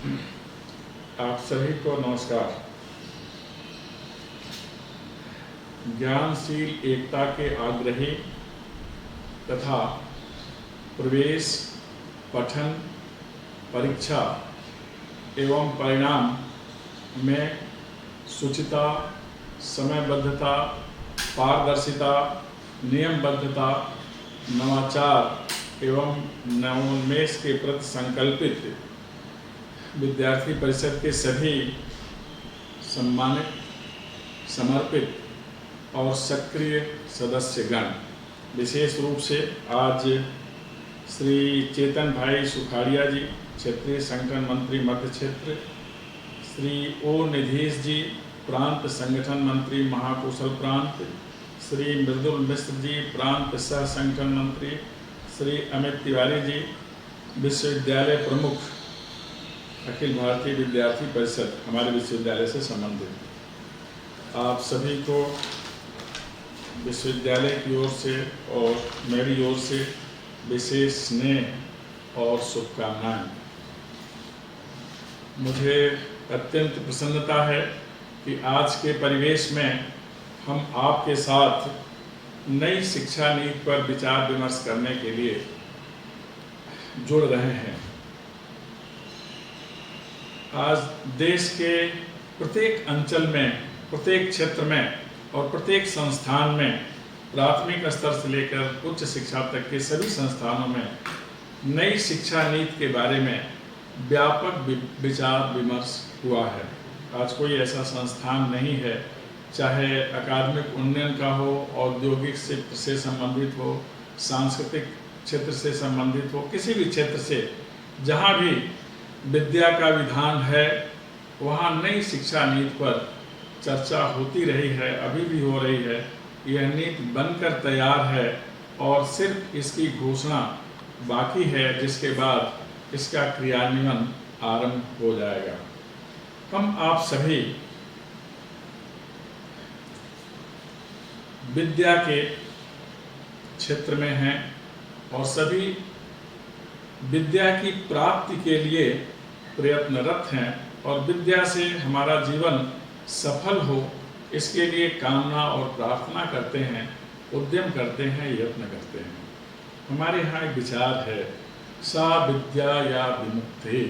आप सभी को नमस्कार। ज्ञानशील एकता के आग्रही तथा प्रवेश, पठन, परीक्षा एवं परिणाम में शुचिता, समयबद्धता, पारदर्शिता, नियमबद्धता, नवाचार एवं नवोन्मेष के प्रति संकल्पित विद्यार्थी परिषद के सभी सम्मानित, समर्पित और सक्रिय सदस्यगण, विशेष रूप से आज श्री चेतन भाई सुखाड़िया जी, क्षेत्रीय संगठन मंत्री मध्य क्षेत्र, श्री ओ निधीश जी, प्रांत संगठन मंत्री महाकौशल प्रांत, श्री मृदुल मिश्र जी, प्रांत सह संगठन मंत्री, श्री अमित तिवारी जी, विश्वविद्यालय प्रमुख, अखिल भारतीय विद्यार्थी परिषद, हमारे विश्वविद्यालय से संबंधित आप सभी को विश्वविद्यालय की ओर से और मेरी ओर से विशेष स्नेह और शुभकामनाएं। मुझे अत्यंत प्रसन्नता है कि आज के परिवेश में हम आपके साथ नई शिक्षा नीति पर विचार विमर्श करने के लिए जुड़ रहे हैं। आज देश के प्रत्येक अंचल में, प्रत्येक क्षेत्र में और प्रत्येक संस्थान में, प्राथमिक स्तर से लेकर उच्च शिक्षा तक के सभी संस्थानों में नई शिक्षा नीति के बारे में व्यापक विचार विमर्श हुआ है। आज कोई ऐसा संस्थान नहीं है, चाहे अकादमिक उन्नयन का हो, औद्योगिक क्षेत्र से संबंधित हो, सांस्कृतिक क्षेत्र से संबंधित हो, किसी भी क्षेत्र से जहाँ भी विद्या का विधान है वहाँ नई शिक्षा नीति पर चर्चा होती रही है, अभी भी हो रही है। यह नीति बनकर तैयार है और सिर्फ इसकी घोषणा बाकी है, जिसके बाद इसका क्रियान्वयन आरंभ हो जाएगा। हम आप सभी विद्या के क्षेत्र में हैं और सभी विद्या की प्राप्ति के लिए प्रयत्नरत हैं और विद्या से हमारा जीवन सफल हो, इसके लिए कामना और प्रार्थना करते हैं, उद्यम करते हैं, यत्न करते हैं। हमारे यहाँ एक विचार है, सा विद्या या विमुक्ति।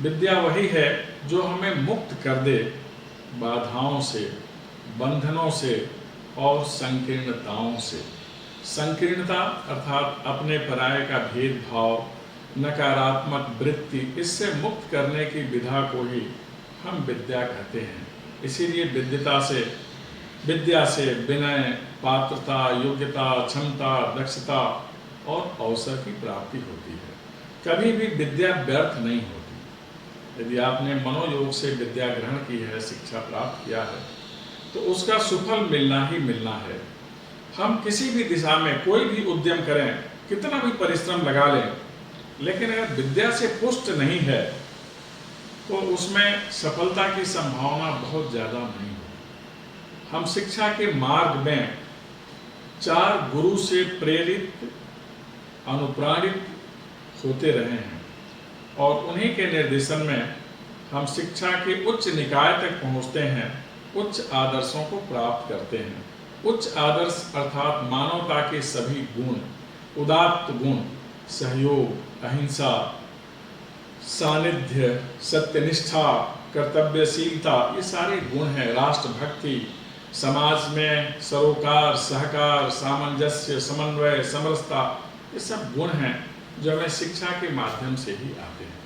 विद्या वही है जो हमें मुक्त कर दे बाधाओं से, बंधनों से और संकीर्णताओं से। संकीर्णता अर्थात अपने पराये का भेदभाव, नकारात्मक वृत्ति, इससे मुक्त करने की विधा को ही हम विद्या कहते हैं। इसीलिए विद्या से विनय, पात्रता, योग्यता, क्षमता, दक्षता और अवसर की प्राप्ति होती है। कभी भी विद्या व्यर्थ नहीं होती। यदि आपने मनोयोग से विद्या ग्रहण की है, शिक्षा प्राप्त किया है, तो उसका सुफल मिलना ही मिलना है। हम किसी भी दिशा में कोई भी उद्यम करें, कितना भी परिश्रम लगा लें, लेकिन अगर विद्या से पुष्ट नहीं है तो उसमें सफलता की संभावना बहुत ज़्यादा नहीं होती। हम शिक्षा के मार्ग में 4 गुरु से प्रेरित, अनुप्राणित होते रहे हैं और उन्हीं के निर्देशन में हम शिक्षा के उच्च निकाय तक पहुंचते हैं, उच्च आदर्शों को प्राप्त करते हैं। उच्च आदर्श अर्थात मानवता के सभी गुण, उदात्त गुण, सहयोग, अहिंसा, सानिध्य, सत्यनिष्ठा, कर्तव्यशीलता, ये सारे गुण हैं। राष्ट्रभक्ति, समाज में सरोकार, सहकार, सामंजस्य, समन्वय, समरसता, ये सब गुण हैं जो हमें शिक्षा के माध्यम से ही आते हैं।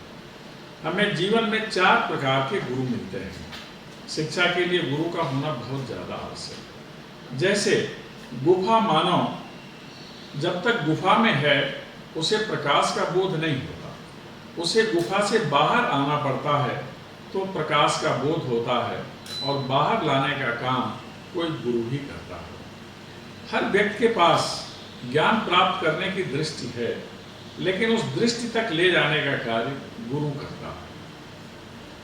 हमें जीवन में 4 प्रकार के गुरु मिलते हैं। शिक्षा के लिए गुरु का होना बहुत ज़्यादा आवश्यक है। जैसे गुफा मानव जब तक गुफा में है उसे प्रकाश का बोध नहीं होता, उसे गुफा से बाहर आना पड़ता है तो प्रकाश का बोध होता है और बाहर लाने का काम कोई गुरु ही करता है। हर व्यक्ति के पास ज्ञान प्राप्त करने की दृष्टि है, लेकिन उस दृष्टि तक ले जाने का कार्य गुरु करता है,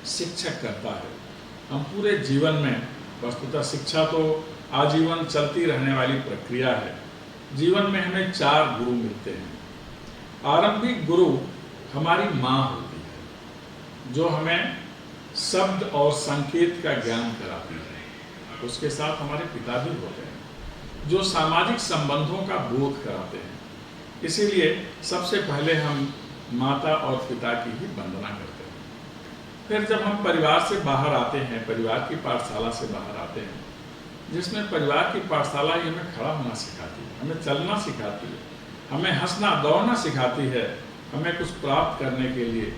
शिक्षक करता है। हम पूरे जीवन में, वस्तुतः शिक्षा तो आजीवन चलती रहने वाली प्रक्रिया है। जीवन में हमें 4 गुरु मिलते हैं। आरंभिक गुरु हमारी माँ होती है। जो हमें शब्द और संकेत का ज्ञान कराती है। उसके साथ हमारे पिता भी होते हैं जो सामाजिक संबंधों का बोध कराते हैं। इसीलिए सबसे पहले हम माता और पिता की ही वंदना करते हैं। फिर जब हम परिवार से बाहर आते हैं, परिवार की पाठशाला से बाहर आते हैं, जिसमें परिवार की पाठशाला ही हमें खड़ा होना सिखाती है, हमें चलना सिखाती है, हमें हंसना दौड़ना सिखाती है, हमें कुछ प्राप्त करने के लिए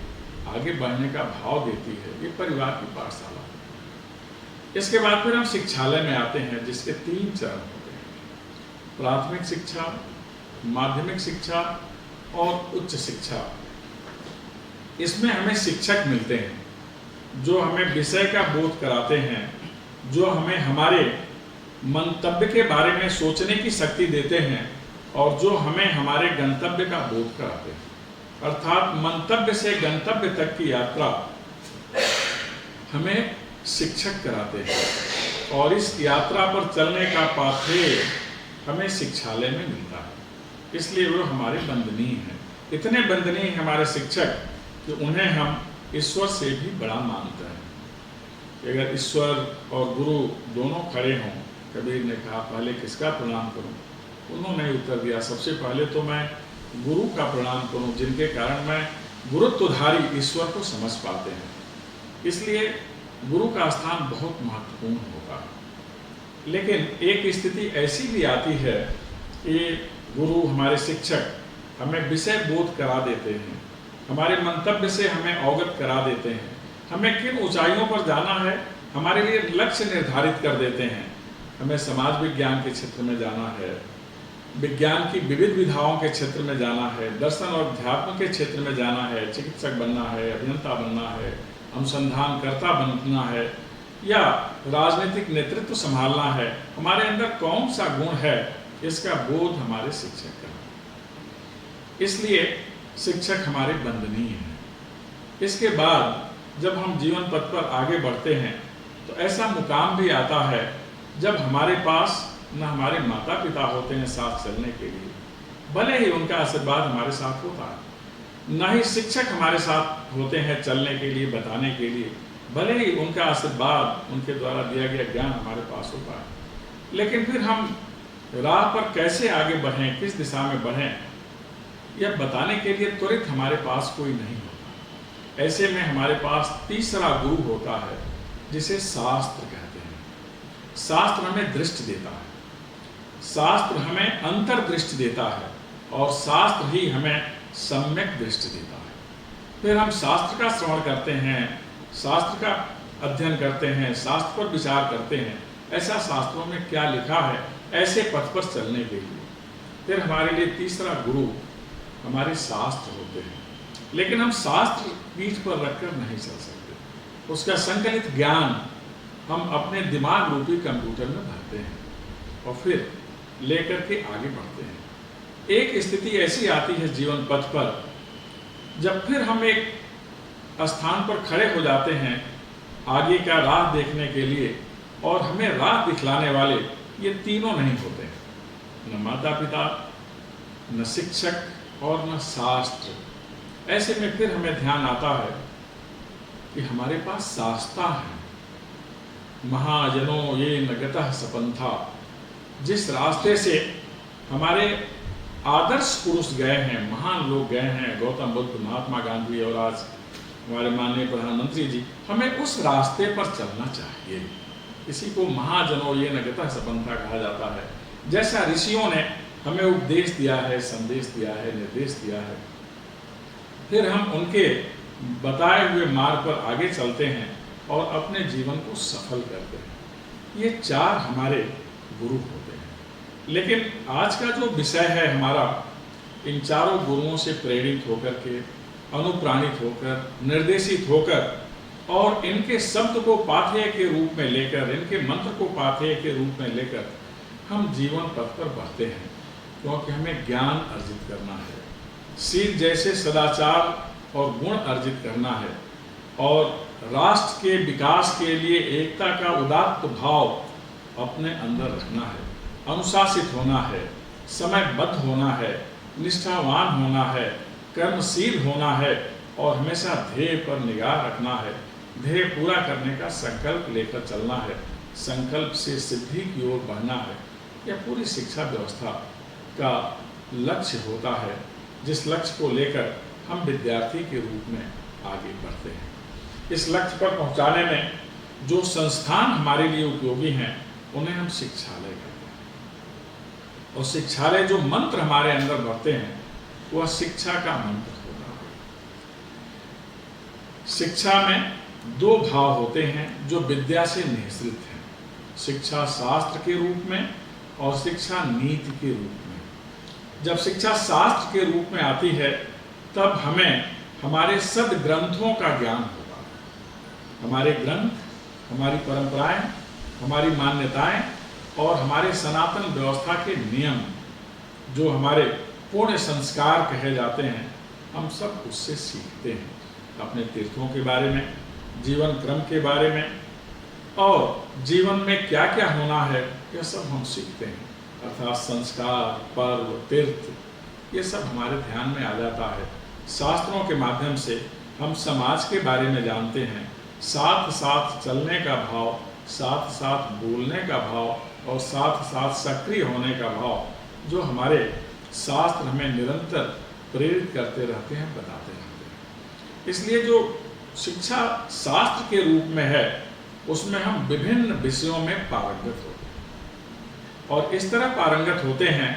आगे बढ़ने का भाव देती है। ये परिवार की पाठशाला है। इसके बाद फिर हम शिक्षालय में आते हैं, जिसके 3 चरण होते हैं: प्राथमिक शिक्षा, माध्यमिक शिक्षा और उच्च शिक्षा। इसमें हमें शिक्षक मिलते हैं जो हमें विषय का बोध कराते हैं, जो हमें हमारे मंतव्य के बारे में सोचने की शक्ति देते हैं और जो हमें हमारे गंतव्य का बोध कराते हैं। अर्थात मंतव्य से गंतव्य तक की यात्रा हमें शिक्षक कराते हैं और इस यात्रा पर चलने का पाथेय हमें शिक्षालय में मिलता है। इसलिए वो हमारे वंदनीय हैं। इतने वंदनीय हमारे शिक्षक कि उन्हें हम ईश्वर से भी बड़ा मानते हैं। अगर ईश्वर और गुरु दोनों खड़े हों, कबीर ने कहा पहले किसका प्रणाम करूं? उन्होंने उत्तर दिया सबसे पहले तो मैं गुरु का प्रणाम करूं, जिनके कारण मैं गुरुत्वधारी ईश्वर को समझ पाते हैं। इसलिए गुरु का स्थान बहुत महत्वपूर्ण होता है। लेकिन एक स्थिति ऐसी भी आती है कि गुरु, हमारे शिक्षक हमें विषय बोध करा देते हैं, हमारे मंतव्य से हमें अवगत करा देते हैं, हमें किन ऊंचाइयों पर जाना है हमारे लिए लक्ष्य निर्धारित कर देते हैं। हमें समाज विज्ञान के क्षेत्र में जाना है, विज्ञान की विविध विधाओं के क्षेत्र में जाना है, दर्शन और अध्यात्म के क्षेत्र में जाना है, चिकित्सक बनना है, अभियंता बनना है, अनुसंधानकर्ता बनना है या राजनीतिक नेतृत्व संभालना है। हमारे अंदर कौन सा गुण है, इसका बोध हमारे शिक्षक का। इसलिए शिक्षक हमारे वंदनीय हैं। इसके बाद जब हम जीवन पथ पर आगे बढ़ते हैं तो ऐसा मुकाम भी आता है जब हमारे पास न हमारे माता पिता होते हैं साथ चलने के लिए, भले ही उनका आशीर्वाद हमारे साथ होता है, न ही शिक्षक हमारे साथ होते हैं चलने के लिए, बताने के लिए, भले ही उनका आशीर्वाद, उनके द्वारा दिया गया ज्ञान हमारे पास होता है। लेकिन फिर हम राह पर कैसे आगे बढ़ें, किस दिशा में बढ़ें, यह बताने के लिए त्वरित हमारे पास कोई नहीं होता। ऐसे में हमारे पास तीसरा गुरु होता है जिसे शास्त्र कहते हैं। शास्त्र हमें दृष्टि देता है, शास्त्र हमें अंतर्दृष्टि देता है और शास्त्र ही हमें सम्यक दृष्टि देता है। फिर हम शास्त्र का श्रवण करते हैं, शास्त्र का अध्ययन करते हैं, शास्त्र पर विचार करते हैं, ऐसा शास्त्रों में क्या लिखा है, ऐसे पथ पर चलने के लिए। फिर हमारे लिए तीसरा गुरु हमारे शास्त्र होते हैं। लेकिन हम शास्त्र पीठ पर रखकर नहीं चल सकते। उसका संकलित ज्ञान हम अपने दिमाग रूपी कंप्यूटर में भरते हैं और फिर लेकर के आगे बढ़ते हैं। एक स्थिति ऐसी आती है जीवन पथ पर जब फिर हम एक स्थान पर खड़े हो जाते हैं आगे का राह देखने के लिए, और हमें राह दिखलाने वाले ये तीनों नहीं होते हैं, न माता पिता, न शिक्षक और न शास्त्र। ऐसे में फिर हमें ध्यान आता है कि हमारे पास शास्ता है। महाजनों ये न गतः सपंथा, जिस रास्ते से हमारे आदर्श पुरुष गए हैं, महान लोग गए हैं, गौतम बुद्ध, महात्मा गांधी और आज हमारे माननीय प्रधानमंत्री जी, हमें उस रास्ते पर चलना चाहिए। इसी को महाजनों ये न गतः सपंथा कहा जाता है। जैसा ऋषियों ने हमें उपदेश दिया है, संदेश दिया है, निर्देश दिया है, फिर हम उनके बताए हुए मार्ग पर आगे चलते हैं और अपने जीवन को सफल करते हैं। ये 4 हमारे गुरु होते हैं। लेकिन आज का जो विषय है हमारा, इन चारों गुरुओं से प्रेरित होकर के, अनुप्राणित होकर, निर्देशित होकर और इनके शब्द को पाथेय के रूप में लेकर, इनके मंत्र को पाथेय के रूप में लेकर हम जीवन पथ पर बढ़ते हैं। क्योंकि हमें ज्ञान अर्जित करना है, शील जैसे सदाचार और गुण अर्जित करना है, और राष्ट्र के विकास के लिए एकता का उदात्त भाव अपने अंदर रखना है, अनुशासित होना है, समयबद्ध होना है, निष्ठावान होना है, कर्मशील होना है और हमेशा ध्येय पर निगाह रखना है, ध्येय पूरा करने का संकल्प लेकर चलना है, संकल्प से सिद्धि की ओर बढ़ना है। यह पूरी शिक्षा व्यवस्था का लक्ष्य होता है, जिस लक्ष्य को लेकर हम विद्यार्थी के रूप में आगे बढ़ते हैं। इस लक्ष्य पर पहुंचाने में जो संस्थान हमारे लिए उपयोगी हैं उन्हें हम शिक्षालय कहते हैं। और शिक्षालय जो मंत्र हमारे अंदर भरते हैं वह शिक्षा का मंत्र होता है। शिक्षा में दो भाव होते हैं जो विद्या से निःसृत हैं, शिक्षा शास्त्र के रूप में और शिक्षा नीति के रूप में। जब शिक्षा शास्त्र के रूप में आती है तब हमें हमारे सद्ग्रंथों का ज्ञान होगा। हमारे ग्रंथ, हमारी परंपराएं, हमारी मान्यताएं और हमारे सनातन व्यवस्था के नियम, जो हमारे पुण्य संस्कार कहे जाते हैं, हम सब उससे सीखते हैं। अपने तीर्थों के बारे में, जीवन क्रम के बारे में और जीवन में क्या क्या होना है, यह सब हम सीखते हैं। अर्थात संस्कार, पर्व, तीर्थ, ये सब हमारे ध्यान में आ जाता है। शास्त्रों के माध्यम से हम समाज के बारे में जानते हैं, साथ साथ चलने का भाव, साथ साथ बोलने का भाव और साथ साथ सक्रिय होने का भाव, जो हमारे शास्त्र हमें निरंतर प्रेरित करते रहते हैं, बताते रहते हैं। इसलिए जो शिक्षा शास्त्र के रूप में है उसमें हम विभिन्न विषयों में पारंगत होते हैं और इस तरह पारंगत होते हैं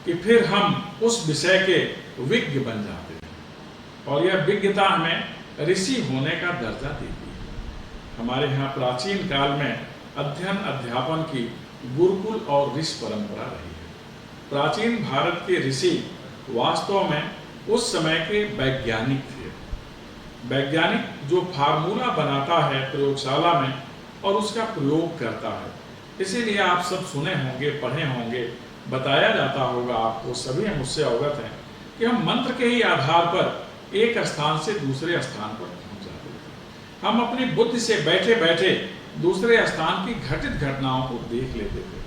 कि फिर हम उस विषय के विज्ञ बन जाते हैं और यह विज्ञता हमें ऋषि होने का दर्जा देती है। हमारे यहाँ प्राचीन काल में अध्ययन अध्यापन की गुरुकुल और ऋषि परंपरा रही है। प्राचीन भारत के ऋषि वास्तव में उस समय के वैज्ञानिक थे। वैज्ञानिक जो फार्मूला बनाता है प्रयोगशाला में और उसका प्रयोग करता है। इसीलिए आप सब सुने होंगे, पढ़े होंगे, बताया जाता होगा आपको, सभी हम उससे अवगत हैं कि हम मंत्र के ही आधार पर एक स्थान से दूसरे स्थान पर पहुंच जाते थे। हम अपनी बुद्धि से बैठे बैठे दूसरे स्थान की घटित घटनाओं को देख लेते थे।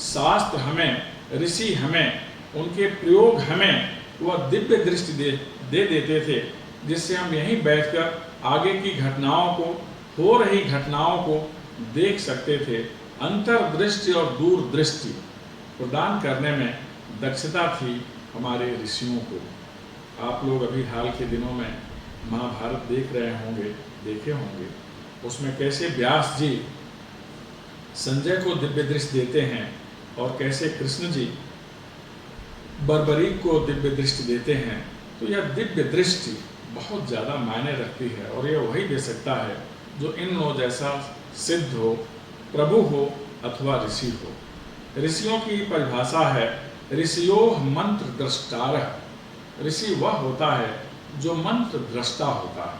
शास्त्र हमें, ऋषि हमें, उनके प्रयोग हमें वह दिव्य दृष्टि दे देते थे, जिससे हम यहीं बैठकर आगे की घटनाओं को, हो रही घटनाओं को देख सकते थे। अंतर्दृष्टि और दूरदृष्टि प्रदान करने में दक्षता थी हमारे ऋषियों को। आप लोग अभी हाल के दिनों में महाभारत देख रहे होंगे, देखे होंगे, उसमें कैसे व्यास जी संजय को दिव्य दृष्टि देते हैं और कैसे कृष्ण जी बर्बरीक को दिव्य दृष्टि देते हैं। तो यह दिव्य दृष्टि बहुत ज़्यादा मायने रखती है और यह वही दे सकता है जो इन लोगों जैसा सिद्ध हो, प्रभु हो अथवा ऋषि हो। ऋषियों की परिभाषा है ऋषियो मंत्र द्रष्टारः। ऋषि वह होता है जो मंत्र दृष्टा होता है,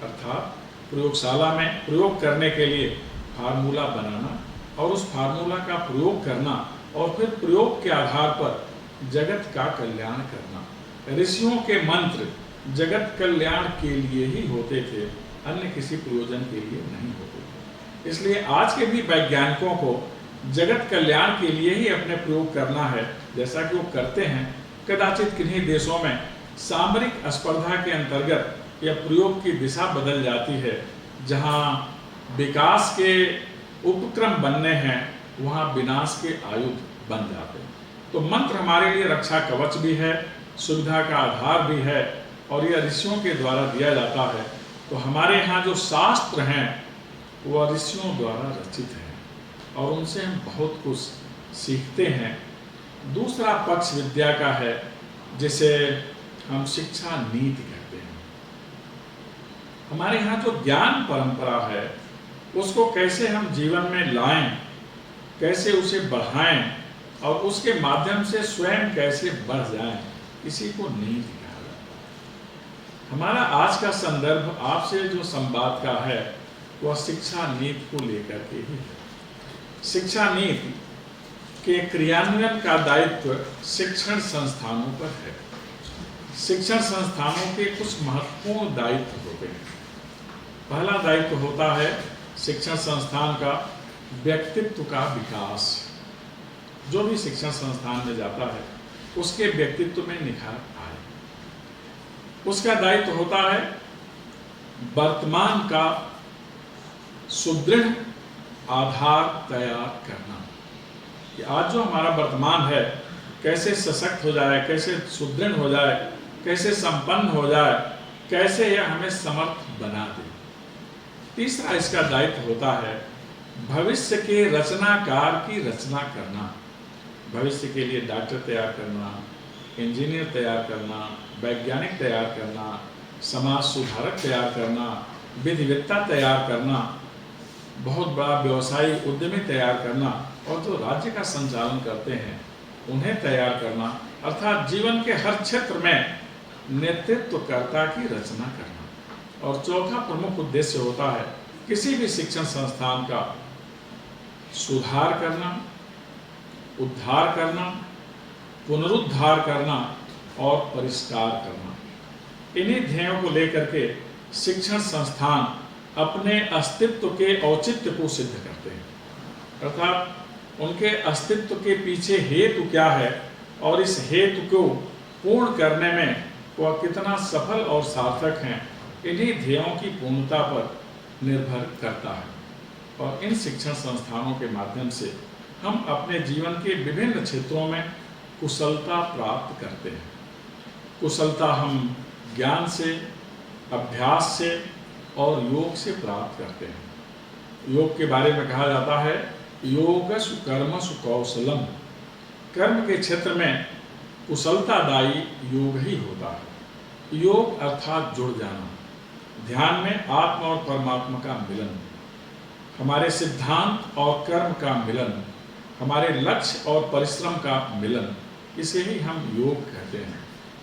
अर्थात प्रयोगशाला में प्रयोग करने के लिए फार्मूला बनाना और उस फार्मूला का प्रयोग करना और फिर प्रयोग के आधार पर जगत का कल्याण करना। ऋषियों के मंत्र जगत कल्याण के लिए ही होते थे, अन्य किसी प्रयोजन के लिए नहीं होते थे। इसलिए आज के भी वैज्ञानिकों को जगत कल्याण के लिए ही अपने प्रयोग करना है, जैसा कि वो करते हैं। कदाचित किन्हीं देशों में सामरिक स्पर्धा के अंतर्गत यह प्रयोग की दिशा बदल जाती है, जहाँ विकास के उपक्रम बनने हैं वहाँ विनाश के आयुध बन जाते हैं। तो मंत्र हमारे लिए रक्षा कवच भी है, सुविधा का आधार भी है और यह ऋषियों के द्वारा दिया जाता है। तो हमारे यहाँ जो शास्त्र हैं वह ऋषियों द्वारा रचित हैं और उनसे हम बहुत कुछ सीखते हैं। दूसरा पक्ष विद्या का है, जिसे हम शिक्षा नीति कहते हैं। हमारे यहाँ जो ज्ञान परंपरा है उसको कैसे हम जीवन में लाएं, कैसे उसे बढ़ाएं और उसके माध्यम से स्वयं कैसे बढ़ जाएं, इसी को नीति कहा जाता है। हमारा आज का संदर्भ आपसे जो संवाद का है वह शिक्षा नीति को लेकर के ही है। शिक्षा नीति के क्रियान्वयन का दायित्व शिक्षण संस्थानों पर है। शिक्षण संस्थानों के कुछ महत्वपूर्ण दायित्व होते हैं। पहला दायित्व होता है शिक्षण संस्थान का व्यक्तित्व का विकास। जो भी शिक्षण संस्थान में जाता है उसके व्यक्तित्व में निखार आए। उसका दायित्व होता है वर्तमान का सुदृढ़ आधार तैयार करना, कि आज जो हमारा वर्तमान है कैसे सशक्त हो जाए, कैसे सुदृढ़ हो जाए, कैसे संपन्न हो जाए, कैसे यह हमें समर्थ बना दे। तीसरा इसका दायित्व होता है भविष्य के रचनाकार की रचना करना। भविष्य के लिए डॉक्टर तैयार करना, इंजीनियर तैयार करना, वैज्ञानिक तैयार करना, समाज सुधारक तैयार करना, विधिवेत्ता तैयार करना, बहुत बड़ा व्यवसायी उद्यमी तैयार करना, और जो राज्य का संचालन करते हैं उन्हें तैयार करना, अर्थात जीवन के हर क्षेत्र में नेतृत्वकर्ता की रचना करना। और चौथा प्रमुख उद्देश्य होता है किसी भी शिक्षण संस्थान का सुधार करना, उद्धार करना, पुनरुद्धार करना और परिष्कार करना। इन्हीं ध्येयों को लेकर के शिक्षण संस्थान अपने अस्तित्व के औचित्य को सिद्ध करते हैं, अर्थात उनके अस्तित्व के पीछे हेतु क्या है और इस हेतु को पूर्ण करने में वह कितना सफल और सार्थक हैं, इन्हीं ध्येयों की पूर्णता पर निर्भर करता है। और इन शिक्षण संस्थानों के माध्यम से हम अपने जीवन के विभिन्न क्षेत्रों में कुशलता प्राप्त करते हैं। कुशलता हम ज्ञान से, अभ्यास से और योग से प्राप्त करते हैं। योग के बारे में कहा जाता है योगसु कर्मसु कौशलम। कर्म के क्षेत्र में कुशलतादायी योग ही होता है। योग अर्थात जुड़ जाना, ध्यान में आत्मा और परमात्मा का मिलन, हमारे सिद्धांत और कर्म का मिलन, हमारे लक्ष्य और परिश्रम का मिलन, इसे ही हम योग कहते हैं।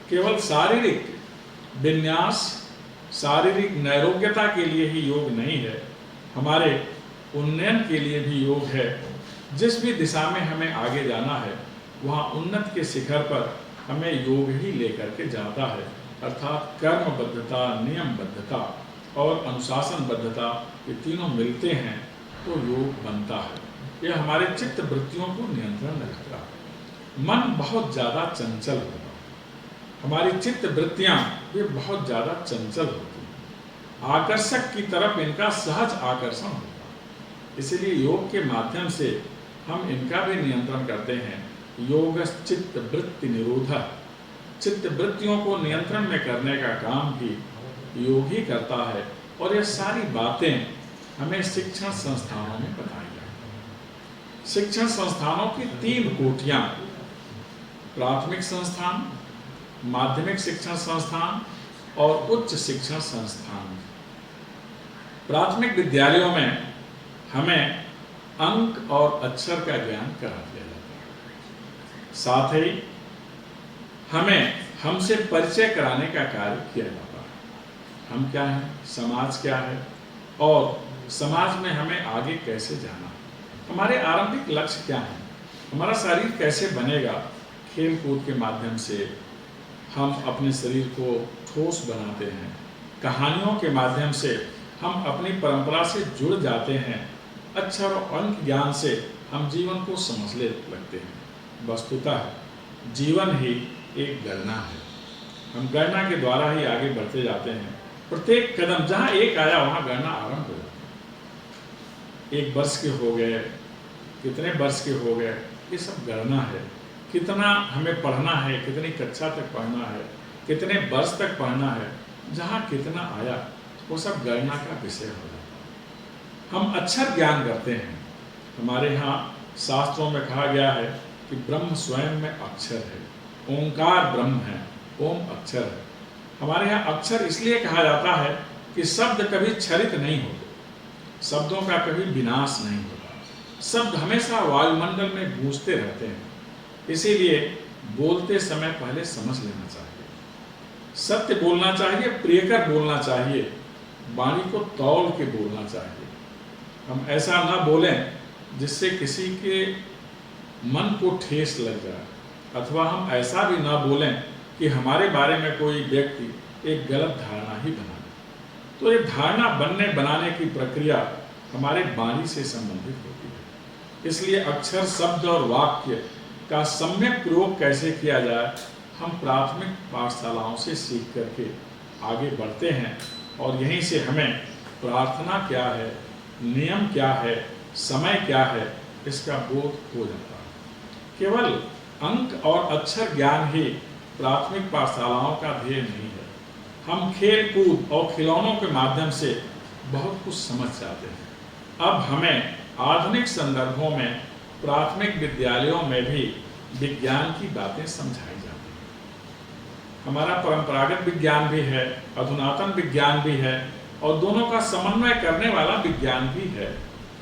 केवल शारीरिक विन्यास, शारीरिक नैरोग्यता के लिए ही योग नहीं है, हमारे उन्नयन के लिए भी योग है। जिस भी दिशा में हमें आगे जाना है वहाँ उन्नत के शिखर पर हमें योग ही लेकर के जाता है, अर्थात कर्मबद्धता, नियमबद्धता और अनुशासनबद्धता, ये तीनों मिलते हैं तो योग बनता है। यह हमारे चित्त वृत्तियों को नियंत्रण में रखता है। मन बहुत ज़्यादा चंचल होता है, हमारी चित्त वृत्तियाँ ये बहुत ज़्यादा चंचल होती हैं, आकर्षक की तरफ इनका सहज आकर्षण होता है। इसीलिए योग के माध्यम से हम इनका भी नियंत्रण करते हैं। योग चित्त वृत्ति निरोधः, चित्त वृत्तियों को नियंत्रण में करने का काम भी योग ही करता है। और ये सारी बातें हमें शिक्षण संस्थानों में बताई जाती हैं। शिक्षण संस्थानों की 3 कोटियाँ, प्राथमिक संस्थान, माध्यमिक शिक्षण संस्थान और उच्च शिक्षण संस्थान। प्राथमिक विद्यालयों में हमें अंक और अक्षर का ज्ञान करा दिया जाता है, साथ ही हमें हमसे परिचय कराने का कार्य किया जाता है। हम क्या हैं, समाज क्या है और समाज में हमें आगे कैसे जाना है, हमारे आरंभिक लक्ष्य क्या हैं, हमारा शरीर कैसे बनेगा। खेल कूद के माध्यम से हम अपने शरीर को ठोस बनाते हैं, कहानियों के माध्यम से हम अपनी परंपरा से जुड़ जाते हैं, अक्षर और अंक ज्ञान से हम जीवन को समझने लगते हैं। वस्तुतः जीवन ही एक गणना है, हम गणना के द्वारा ही आगे बढ़ते जाते हैं। प्रत्येक कदम जहाँ एक आया वहाँ गणना आरंभ हो जाती है। 1 वर्ष के हो गए, कितने वर्ष के हो गए, ये सब गणना है। कितना हमें पढ़ना है, कितनी कक्षा तक पढ़ना है, कितने वर्ष तक पढ़ना है, जहाँ कितना आया वो सब गणना का विषय हो जाता है। हम अक्षर ज्ञान करते हैं। हमारे यहाँ शास्त्रों में कहा गया है कि ब्रह्म स्वयं में अक्षर है, ओंकार ब्रह्म है, ओम अक्षर है। हमारे यहाँ अक्षर इसलिए कहा जाता है कि शब्द कभी क्षरित नहीं होते, शब्दों का कभी विनाश नहीं होता, शब्द हमेशा वायुमंडल में गूंजते रहते हैं। इसीलिए बोलते समय पहले समझ लेना चाहिए, सत्य बोलना चाहिए, प्रियकर बोलना चाहिए, वाणी को तौल के बोलना चाहिए। हम ऐसा ना बोलें जिससे किसी के मन को ठेस लग जाए, अथवा हम ऐसा भी ना बोलें कि हमारे बारे में कोई व्यक्ति एक गलत धारणा ही बना ले। तो ये धारणा बनाने की प्रक्रिया हमारे वाणी से संबंधित होती है। इसलिए अक्षर, शब्द और वाक्य का सम्यक प्रयोग कैसे किया जाए, हम प्राथमिक पाठशालाओं से सीख करके आगे बढ़ते हैं और यहीं से हमें प्रार्थना क्या है, नियम क्या है, समय क्या है, इसका बोध हो जाता है। केवल अंक और अक्षर ज्ञान ही प्राथमिक पाठशालाओं का ध्येय नहीं है। हम खेल कूद और खिलौनों के माध्यम से बहुत कुछ समझ जाते हैं। अब हमें आधुनिक संदर्भों में प्राथमिक विद्यालयों में भी विज्ञान की बातें समझाई जाती हैं। हमारा परंपरागत विज्ञान भी है, अधुनातन विज्ञान भी है और दोनों का समन्वय करने वाला विज्ञान भी है।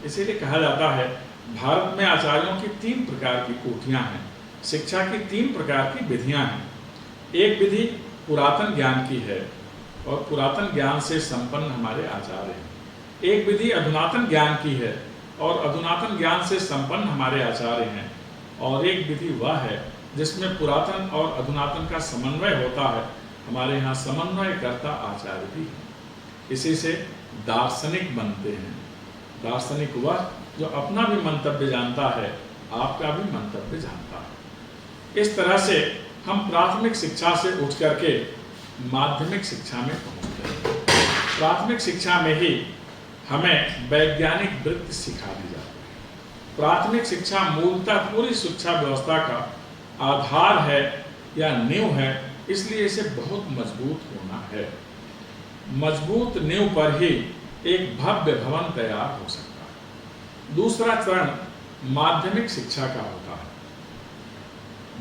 इसीलिए कहा जाता है भारत में आचार्यों की 3 प्रकार की कोटियां हैं, शिक्षा की 3 प्रकार की विधियां हैं। एक विधि पुरातन ज्ञान की है और पुरातन ज्ञान से संपन्न हमारे आचार्य हैं। एक विधि अधुनातन ज्ञान की है और अधुनातन ज्ञान से संपन्न हमारे आचार्य हैं। और एक विधि वह है जिसमें पुरातन और अधुनातन का समन्वय होता है। हमारे यहाँ समन्वयकर्ता आचार्य भी हैं। इसी से दार्शनिक बनते हैं। दार्शनिक वह जो अपना भी मंतव्य जानता है, आपका भी मंतव्य जानता है। इस तरह से हम प्राथमिक शिक्षा से उठ करके माध्यमिक शिक्षा में पहुंचते हैं। प्राथमिक शिक्षा में ही हमें वैज्ञानिक वृत्ति सिखा दी जाती है। प्राथमिक शिक्षा मूलतः पूरी शिक्षा व्यवस्था का आधार है या नींव है, इसलिए इसे बहुत मजबूत होना है। मजबूत नींव पर ही एक भव्य भवन तैयार हो सकता है। दूसरा चरण माध्यमिक शिक्षा का होता है,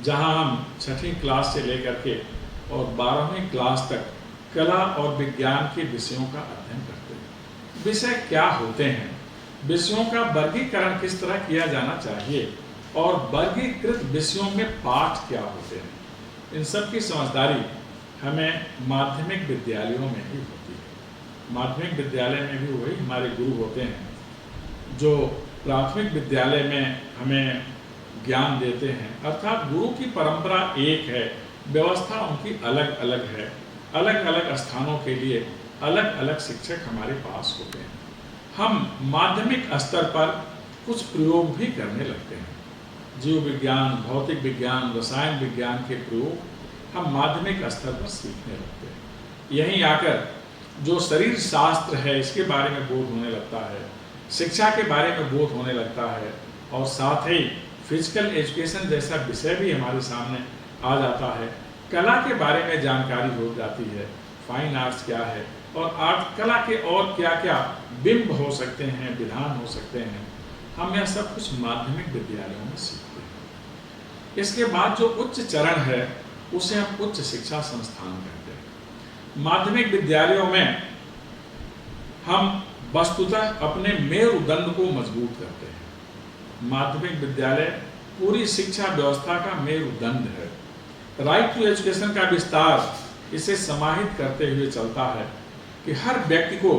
जहां हम 6वीं क्लास से लेकर के और 12वीं क्लास तक कला और विज्ञान के विषयों का अध्ययन करते हैं। विषय क्या होते हैं, विषयों का वर्गीकरण किस तरह किया जाना चाहिए और वर्गीकृत विषयों में पाठ क्या होते हैं, इन सब की समझदारी हमें माध्यमिक विद्यालयों में ही होती है। माध्यमिक विद्यालय में भी वही हमारे गुरु होते हैं जो प्राथमिक विद्यालय में हमें ज्ञान देते हैं। अर्थात गुरु की परंपरा एक है, व्यवस्था उनकी अलग अलग है। अलग अलग स्थानों के लिए अलग अलग शिक्षक हमारे पास होते हैं। हम माध्यमिक स्तर पर कुछ प्रयोग भी करने लगते हैं। जीव विज्ञान, भौतिक विज्ञान, रसायन विज्ञान के प्रयोग हम माध्यमिक स्तर पर सीखने लगते हैं। यहीं आकर जो शरीर शास्त्र है इसके बारे में बोध होने लगता है, शिक्षा के बारे में बोध होने लगता है और साथ ही फिजिकल एजुकेशन जैसा विषय भी हमारे सामने आ जाता है। कला के बारे में जानकारी हो जाती है, फाइन आर्ट्स क्या है और आर्ट कला के और क्या क्या बिंब हो सकते हैं, विधान हो सकते हैं। हम यह सब कुछ माध्यमिक विद्यालयों में सीखते हैं। इसके बाद जो उच्च चरण है उसे हम उच्च शिक्षा संस्थान कहते हैं। माध्यमिक विद्यालयों में हम वस्तुतः अपने मेरुदंड को मजबूत करते हैं। माध्यमिक विद्यालय पूरी शिक्षा व्यवस्था का मेरुदंड है। राइट टू एजुकेशन का विस्तार इसे समाहित करते हुए चलता है कि हर व्यक्ति को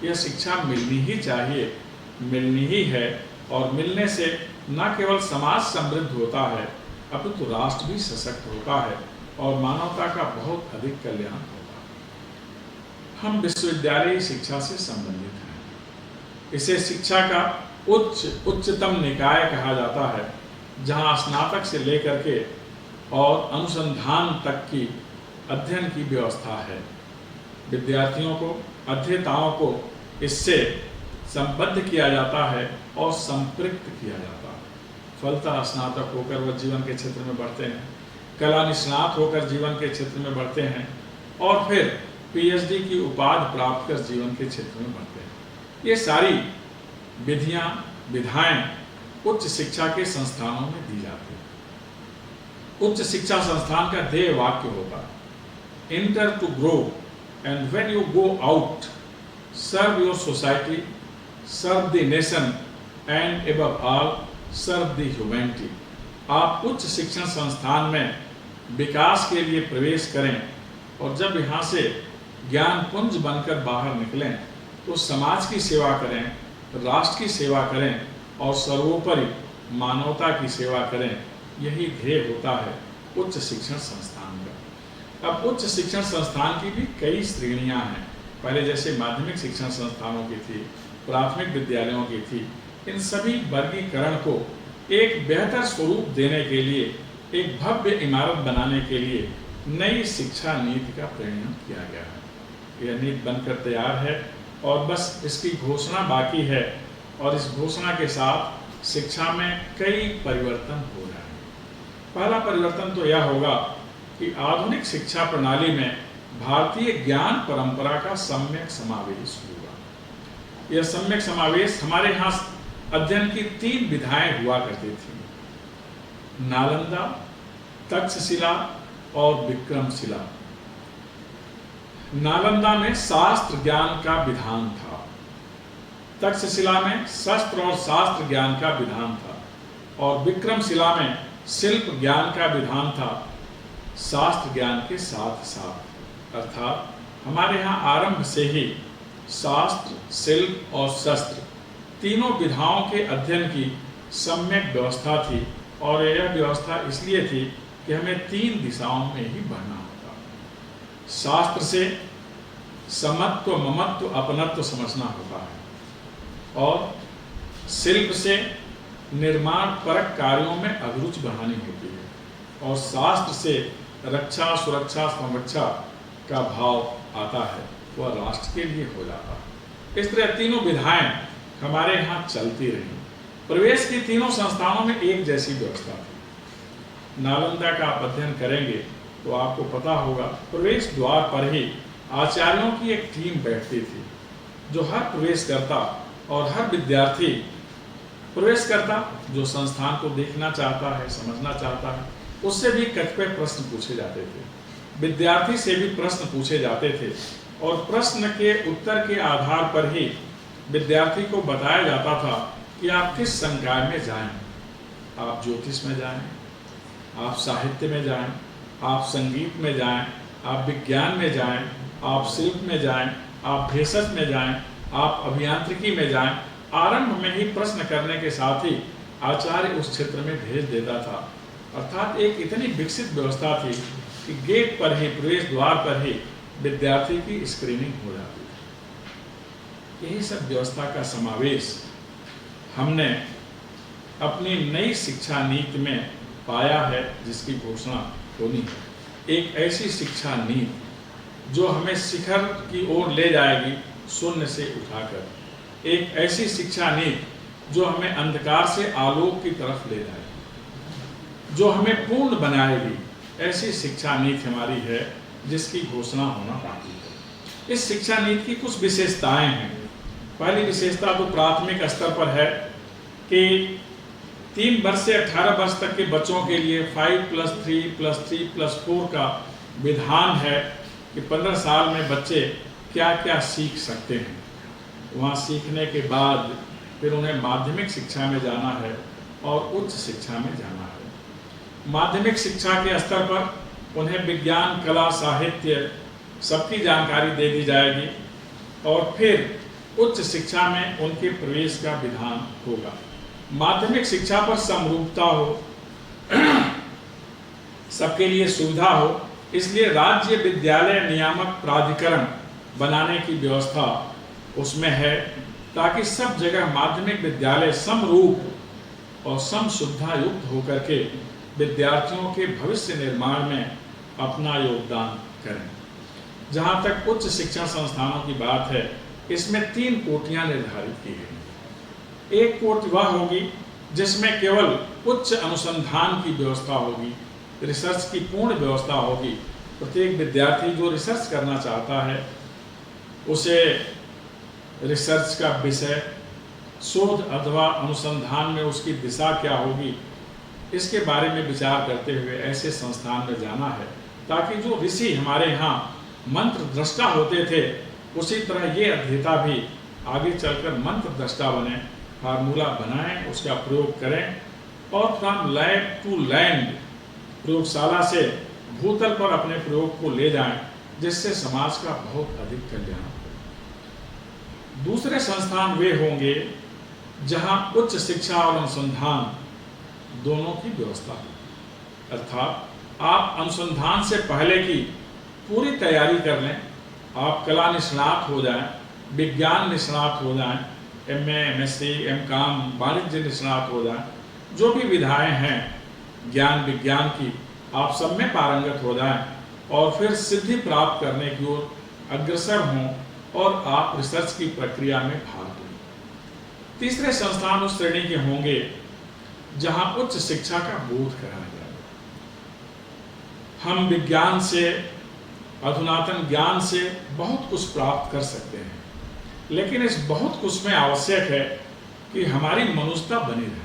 यह शिक्षा मिलनी ही चाहिए, मिलनी ही है और मिलने से न केवल समाज समृद्ध होता है अपितु राष्ट्र भी सशक्त होता है और मानवता का बहुत अधिक कल्याण होता है। हम विश्वविद्यालय शिक्षा से संबंधित हैं। इसे शिक्षा का उच्चतम निकाय कहा जाता है, जहाँ स्नातक से लेकर के और अनुसंधान तक की अध्ययन की व्यवस्था है। विद्यार्थियों को, अध्येताओं को इससे संबद्ध किया जाता है और संपृक्त किया जाता है। फलतः स्नातक होकर वह जीवन के क्षेत्र में बढ़ते हैं, कला निष्णात होकर जीवन के क्षेत्र में बढ़ते हैं और फिर पीएचडी की उपाधि प्राप्त कर जीवन के क्षेत्र में बढ़ते हैं। ये सारी विधियां, विधाएं उच्च शिक्षा के संस्थानों में दी जाती है। उच्च शिक्षा संस्थान का ध्येय वाक्य होता है, enter to grow and when you go out serve your society, serve the nation and above all serve the humanity. आप उच्च शिक्षण संस्थान में विकास के लिए प्रवेश करें और जब यहाँ से ज्ञान पुंज बनकर बाहर निकलें तो समाज की सेवा करें, राष्ट्र की सेवा करें और सर्वोपरि मानवता की सेवा करें। यही ध्येय होता है उच्च शिक्षण संस्थान का। अब उच्च शिक्षण संस्थान की भी कई श्रेणियां हैं। पहले जैसे माध्यमिक शिक्षण संस्थानों की थी, प्राथमिक विद्यालयों की थी, इन सभी वर्गीकरण को एक बेहतर स्वरूप देने के लिए, एक भव्य इमारत बनाने के लिए नई शिक्षा नीति का प्रणयन किया गया है। यह नीति बनकर तैयार है और बस इसकी घोषणा बाकी है, और इस घोषणा के साथ शिक्षा में कई परिवर्तन हो रहे हैं। पहला परिवर्तन तो यह होगा कि आधुनिक शिक्षा प्रणाली में भारतीय ज्ञान परंपरा का सम्यक समावेश होगा। यह सम्यक समावेश, हमारे यहाँ अध्ययन की 3 विधाएं हुआ करती थी, नालंदा, तक्षशिला और विक्रमशिला। नालंदा में शास्त्र ज्ञान का विधान था, तक्षशिला में शस्त्र और शास्त्र ज्ञान का विधान था, और विक्रमशिला में शिल्प ज्ञान का विधान था, शास्त्र ज्ञान के साथ साथ। अर्थात हमारे यहाँ आरंभ से ही शास्त्र, शिल्प और शस्त्र तीनों विधाओं के अध्ययन की सम्यक व्यवस्था थी, और यह व्यवस्था इसलिए थी कि हमें 3 दिशाओं में ही बढ़ना होता। शास्त्र से समत्व, ममत्व, अपनत्व समझना होता है, और शिल्प से निर्माण परक कार्यों में अभिरुचि बढ़ानी होती है, और शास्त्र से रक्षा, सुरक्षा, संरक्षा का भाव आता है, वह राष्ट्र के लिए हो जाता है। इस तरह तीनों विधाएं हमारे यहाँ चलती रही। प्रवेश की तीनों संस्थानों में एक जैसी व्यवस्था थी। नालंदा का आप अध्ययन करेंगे तो आपको पता होगा, प्रवेश द्वार पर ही आचार्यों की एक टीम बैठती थी, जो हर प्रवेशकर्ता और हर विद्यार्थी प्रवेशकर्ता जो संस्थान को देखना चाहता है, समझना चाहता है, उससे भी कतिपय प्रश्न पूछे जाते थे, विद्यार्थी से भी प्रश्न पूछे जाते थे, और प्रश्न के उत्तर के आधार पर ही विद्यार्थी को बताया जाता था कि आप किस संकाय में जाएं। आप ज्योतिष में जाएं, आप साहित्य में जाएं, आप संगीत में जाएं, आप विज्ञान में जाएं, आप शिल्प में जाएं, आप भेषज में जाएं, आप अभियांत्रिकी में जाएं। आरंभ में ही प्रश्न करने के साथ ही आचार्य उस क्षेत्र में भेज देता था। अर्थात एक इतनी विकसित व्यवस्था थी कि गेट पर ही, प्रवेश द्वार पर ही विद्यार्थी की स्क्रीनिंग हो जाती थी। यही सब व्यवस्था का समावेश हमने अपनी नई शिक्षा नीति में पाया है, जिसकी घोषणा होनी है। एक ऐसी शिक्षा नीति जो हमें शिखर की ओर ले जाएगी, शून्य से उठाकर। एक ऐसी शिक्षा नीति जो हमें अंधकार से आलोक की तरफ ले जाएगी, जो हमें पूर्ण बनाएगी। ऐसी शिक्षा नीति हमारी है, जिसकी घोषणा होना बाकी है। इस शिक्षा नीति की कुछ विशेषताएं हैं। पहली विशेषता तो प्राथमिक स्तर पर है कि 3 वर्ष से 18 वर्ष तक के बच्चों के लिए 5+3+3+4 का विधान है कि 15 साल में बच्चे क्या क्या सीख सकते हैं। वहाँ सीखने के बाद फिर उन्हें माध्यमिक शिक्षा में जाना है और उच्च शिक्षा में जाना है। माध्यमिक शिक्षा के स्तर पर उन्हें विज्ञान, कला, साहित्य सबकी जानकारी दे दी जाएगी, और फिर उच्च शिक्षा में उनके प्रवेश का विधान होगा। माध्यमिक शिक्षा पर समरूपता हो, सबके लिए सुविधा हो, इसलिए राज्य विद्यालय नियामक प्राधिकरण बनाने की व्यवस्था उसमें है, ताकि सब जगह माध्यमिक विद्यालय समरूप और सम सुविधा युक्त होकर के विद्यार्थियों के भविष्य निर्माण में अपना योगदान करें। जहाँ तक उच्च शिक्षा संस्थानों की बात है, इसमें 3 कोटियां निर्धारित की गई। एक कोटि वह होगी जिसमें केवल उच्च अनुसंधान की व्यवस्था होगी, रिसर्च की पूर्ण व्यवस्था होगी। प्रत्येक विद्यार्थी जो रिसर्च करना चाहता है, उसे रिसर्च का विषय, शोध अथवा अनुसंधान में उसकी दिशा क्या होगी, इसके बारे में विचार करते हुए ऐसे संस्थान में जाना है, ताकि जो ऋषि हमारे यहाँ मंत्र दृष्टा होते थे, उसी तरह ये अध्येता भी आगे चलकर मंत्र दृष्टा बने, फार्मूला बनाएं, उसका प्रयोग करें, और फ्रॉम लैब टू लैंड, प्रयोगशाला से भूतल पर अपने प्रयोग को ले जाएं, जिससे समाज का बहुत अधिक कल्याण हो। दूसरे संस्थान वे होंगे जहां उच्च शिक्षा और अनुसंधान दोनों की व्यवस्था हो। अर्थात आप अनुसंधान से पहले की पूरी तैयारी कर लें, आप कला निष्णात हो जाएं, विज्ञान निष्णात हो जाएं, MA, MSc, MCom, वाणिज्य निष्णात हो जाएं, जो भी विधाएं हैं ज्ञान विज्ञान की, आप सब में पारंगत हो जाएं, और फिर सिद्धि प्राप्त करने की ओर अग्रसर हों और आप रिसर्च की प्रक्रिया में भाग लें। तीसरे संस्थान उस श्रेणी के होंगे जहां उच्च शिक्षा का बोध कराया जाए। हम विज्ञान से, अधुनातन ज्ञान से बहुत कुछ प्राप्त कर सकते हैं, लेकिन इस बहुत कुछ में आवश्यक है कि हमारी मनुष्यता बनी रहे।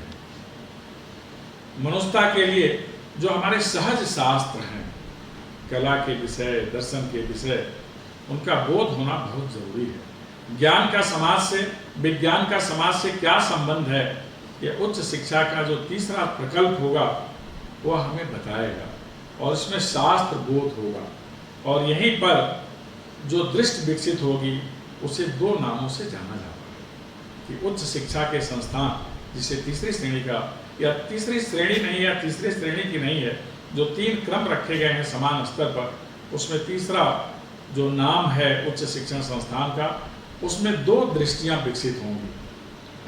मनुष्यता के लिए जो हमारे सहज शास्त्र हैं, कला के विषय, दर्शन के विषय, उनका बोध होना बहुत जरूरी है। ज्ञान का समाज से, विज्ञान का समाज से क्या संबंध है, ये उच्च शिक्षा का जो तीसरा प्रकल्प होगा वह हमें बताएगा, और इसमें शास्त्र बोध होगा। और यहीं पर जो दृष्टि विकसित होगी उसे दो नामों से जाना जाता है कि उच्च शिक्षा के संस्थान, जिसे तीसरी श्रेणी का, या तीसरी श्रेणी नहीं, या तीसरी श्रेणी की नहीं है, जो 3 क्रम रखे गए हैं समान स्तर पर, उसमें तीसरा जो नाम है उच्च शिक्षण संस्थान का, उसमें 2 दृष्टियां विकसित होंगी,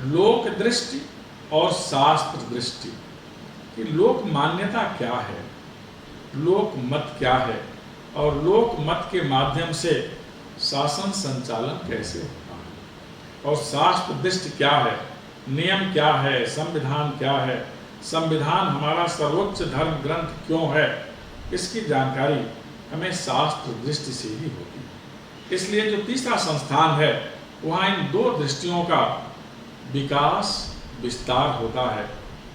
लोक दृष्टि और शास्त्र दृष्टि। कि लोक मान्यता क्या है, लोक मत क्या है, और लोक मत के माध्यम से शासन संचालन कैसे होता है, और शास्त्र दृष्टि क्या है, नियम क्या है, संविधान क्या है, संविधान हमारा सर्वोच्च धर्म ग्रंथ क्यों है, इसकी जानकारी हमें शास्त्र दृष्टि से ही होती है। इसलिए जो तीसरा संस्थान है वहाँ इन 2 दृष्टियों का विकास, विस्तार होता है,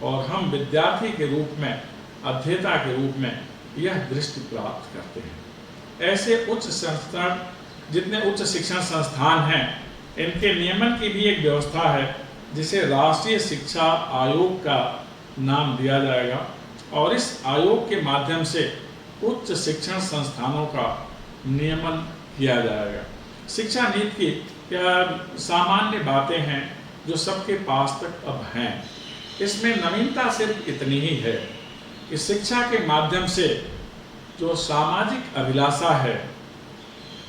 और हम विद्यार्थी के रूप में, अध्येता के रूप में यह दृष्टि प्राप्त करते हैं। ऐसे उच्च संस्थान, जितने उच्च शिक्षण संस्थान हैं, इनके नियमन की भी एक व्यवस्था है जिसे राष्ट्रीय शिक्षा आयोग का नाम दिया जाएगा, और इस आयोग के माध्यम से उच्च शिक्षण संस्थानों का नियमन किया जाएगा। शिक्षा नीति की सामान्य बातें हैं जो सबके पास तक अब हैं। इसमें नवीनता सिर्फ इतनी ही है कि शिक्षा के माध्यम से जो सामाजिक अभिलाषा है,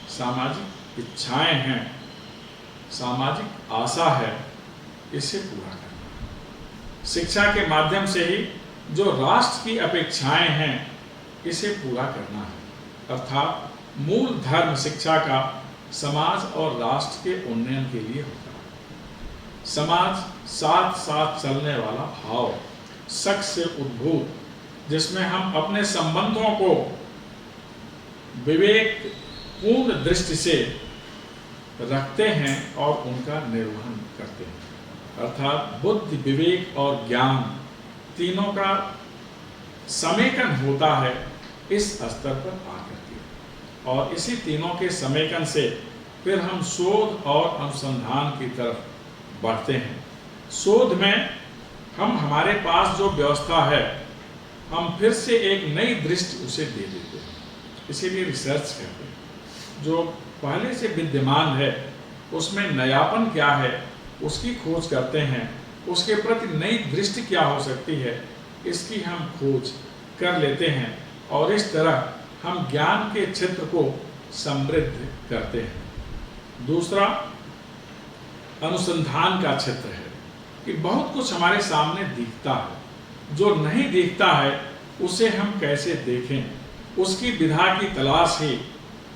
सामाजिक इच्छाएं हैं, सामाजिक आशा है, इसे पूरा करना। शिक्षा के माध्यम से ही जो राष्ट्र की अपेक्षाएं हैं, इसे पूरा करना है। अर्थात मूल धर्म शिक्षा का समाज और राष्ट्र के उन्नयन के लिए होता है। समाज साथ साथ चलने वाला भाव, शक से उद्भूत, जिसमें हम अपने संबंधों को विवेक पूर्ण दृष्टि से रखते हैं और उनका निर्वहन करते हैं। अर्थात बुद्धि, विवेक और ज्ञान तीनों का समेकन होता है इस स्तर पर आकर के, और इसी तीनों के समेकन से फिर हम शोध और अनुसंधान की तरफ बढ़ते हैं। शोध में हम, हमारे पास जो व्यवस्था है, हम फिर से एक नई दृष्टि उसे दे देते हैं, इसीलिए रिसर्च करते हैं। जो पहले से विद्यमान है उसमें नयापन क्या है उसकी खोज करते हैं, उसके प्रति नई दृष्टि क्या हो सकती है इसकी हम खोज कर लेते हैं, और इस तरह हम ज्ञान के क्षेत्र को समृद्ध करते हैं। दूसरा अनुसंधान का क्षेत्र है कि बहुत कुछ हमारे सामने दिखता है, जो नहीं दिखता है उसे हम कैसे देखें, उसकी विधा की तलाश ही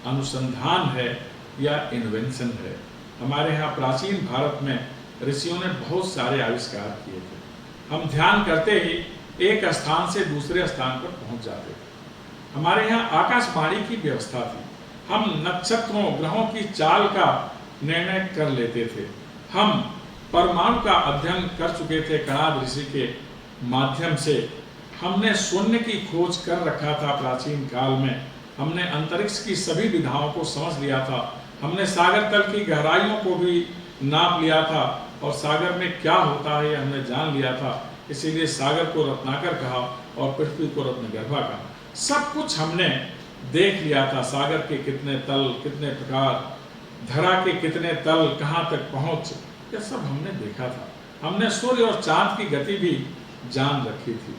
अनुसंधान है या इन्वेंशन है। हमारे यहाँ प्राचीन भारत में ऋषियों ने बहुत सारे आविष्कार किए थे। हम ध्यान करते ही एक स्थान से दूसरे स्थान पर पहुंच जाते थे। हमारे यहाँ आकाशवाणी की व्यवस्था थी, हम नक्षत्रों, ग्रहों की चाल का निर्णय कर लेते थे। हम परमाणु का अध्ययन कर चुके थे कणाद ऋषि के माध्यम से। हमने शून्य की खोज कर रखा था प्राचीन काल में। हमने अंतरिक्ष की सभी विधाओं को समझ लिया था। हमने सागर तल की गहराइयों को भी नाप लिया था, और सागर में क्या होता है हमने जान लिया था। इसीलिए सागर को रत्नाकर कहा और पृथ्वी को रत्नगर्भा कहा। सब कुछ हमने देख लिया था, सागर के कितने तल, कितने प्रकार, धरा के कितने तल, कहाँ तक पहुँच, यह सब हमने देखा था। हमने सूर्य और चांद की गति भी जान रखी थी।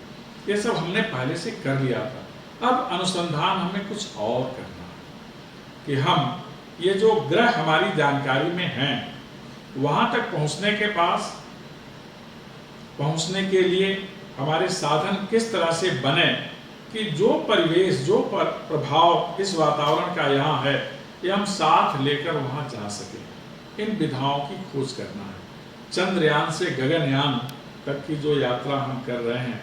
ये सब हमने पहले से कर लिया था। अब अनुसंधान हमें कुछ और करना है कि हम ये जो ग्रह हमारी जानकारी में हैं, वहाँ तक पहुँचने के लिए हमारे साधन किस तरह से बने कि जो परिवेश, जो प्रभाव इस वातावरण का यहाँ है, या हम साथ लेकर वहां जा सकें। इन विधाओं की खोज करना है। चंद्रयान से गगनयान तक की जो यात्रा हम कर रहे हैं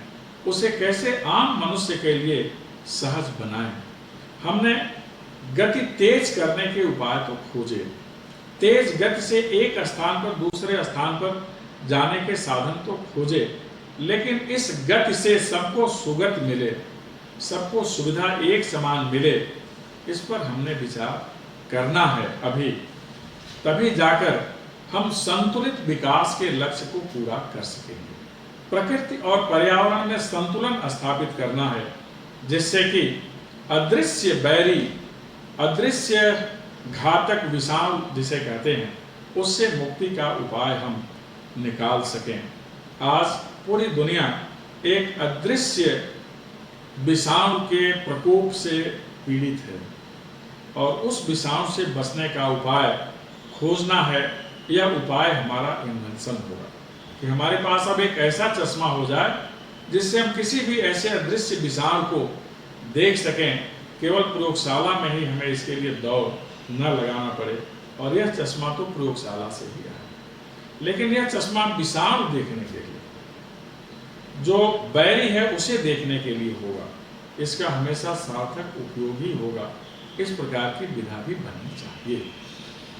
उसे कैसे आम मनुष्य के लिए सहज बनाएं। हमने गति तेज करने के उपाय तो खोजे, तेज गति से एक स्थान पर दूसरे स्थान पर जाने के साधन तो खोजे, लेकिन इस गति से सबको सुगति मिले, सबको सुविधा एक समान मिले, इस पर हमने विचार करना है अभी। तभी जाकर हम संतुलित विकास के लक्ष्य को पूरा कर सकेंगे। प्रकृति और पर्यावरण में संतुलन स्थापित करना है, जिससे कि अदृश्य बैरी, अदृश्य घातक विषाणु जिसे कहते हैं, उससे मुक्ति का उपाय हम निकाल सकें। आज पूरी दुनिया एक अदृश्य विषाणु के प्रकोप से पीड़ित है और उस विषाणु से बचने का उपाय खोजना है। यह उपाय हमारा इन्वेंशन होगा कि हमारे पास अब एक ऐसा चश्मा हो जाए जिससे हम किसी भी ऐसे अदृश्य विषाणु को देख सकें, केवल प्रयोगशाला में ही हमें इसके लिए दौड़ न लगाना पड़े। और यह चश्मा तो प्रयोगशाला से ही आया, लेकिन यह चश्मा विषाणु देखने के लिए, जो बैरी है उसे देखने के लिए होगा। इसका हमेशा सार्थक उपयोग ही होगा। इस प्रकार की विधा भी बननी चाहिए।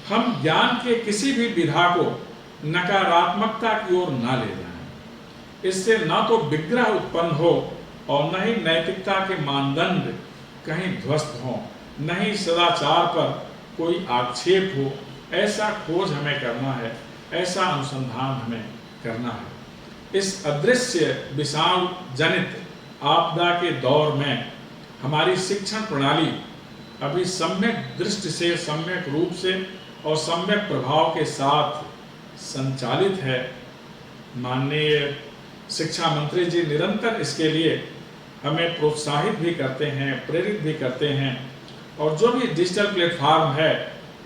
हम ज्ञान के किसी भी विधा को नकारात्मकता की ओर न ले जाएं। इससे न तो विग्रह उत्पन्न हो और न ही नैतिकता के मानदंड कहीं ध्वस्त हो, न ही सदाचार पर कोई आक्षेप हो। ऐसा खोज हमें करना है, ऐसा अनुसंधान हमें करना है। इस अदृश्य विषाणु जनित आपदा के दौर में हमारी शिक्षण प्रणाली अभी सम्यक दृष्टि से, सम्यक रूप से और सम्यक प्रभाव के साथ संचालित है। माननीय शिक्षा मंत्री जी निरंतर इसके लिए हमें प्रोत्साहित भी करते हैं, प्रेरित भी करते हैं। और जो भी डिजिटल प्लेटफॉर्म है,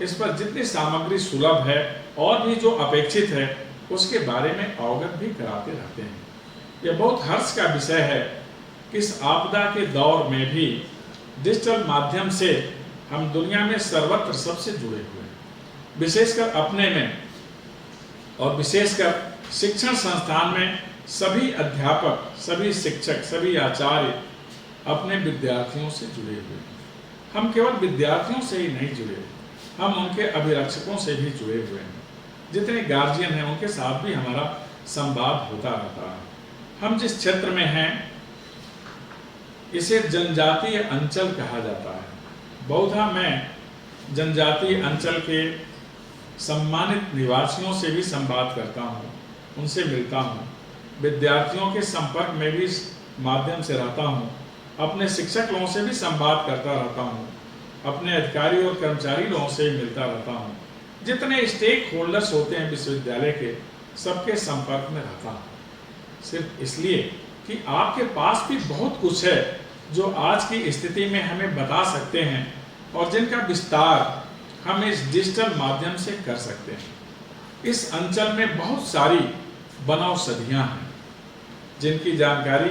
इस पर जितनी सामग्री सुलभ है और भी जो अपेक्षित है, उसके बारे में अवगत भी कराते रहते हैं। यह बहुत हर्ष का विषय है कि इस आपदा के दौर में भी डिजिटल माध्यम से हम दुनिया में सर्वत्र सबसे जुड़े हुए हैं। विशेषकर अपने में और विशेषकर शिक्षण संस्थान में सभी अध्यापक, सभी शिक्षक, सभी आचार्य अपने विद्यार्थियों से जुड़े हुए हैं। हम केवल विद्यार्थियों से ही नहीं जुड़े, हम उनके अभिरक्षकों से भी जुड़े हुए हैं। जितने गार्जियन हैं उनके साथ भी हमारा संवाद होता रहता है। हम जिस क्षेत्र में हैं इसे जनजातीय अंचल कहा जाता है। बौद्धा में जनजातीय अंचल के सम्मानित निवासियों से भी संवाद करता हूँ, उनसे मिलता हूँ, विद्यार्थियों के संपर्क में भी माध्यम से रहता हूँ, अपने शिक्षक लोगों से भी संवाद करता रहता हूँ, अपने अधिकारी और कर्मचारी लोगों से मिलता रहता हूँ। जितने स्टेक होल्डर्स होते हैं विश्वविद्यालय के, सबके संपर्क में रहता हूँ, सिर्फ इसलिए कि आपके पास भी बहुत कुछ है जो आज की स्थिति में हमें बता सकते हैं और जिनका विस्तार हम इस डिजिटल माध्यम से कर सकते हैं। इस अंचल में बहुत सारी वनौषधियां हैं जिनकी जानकारी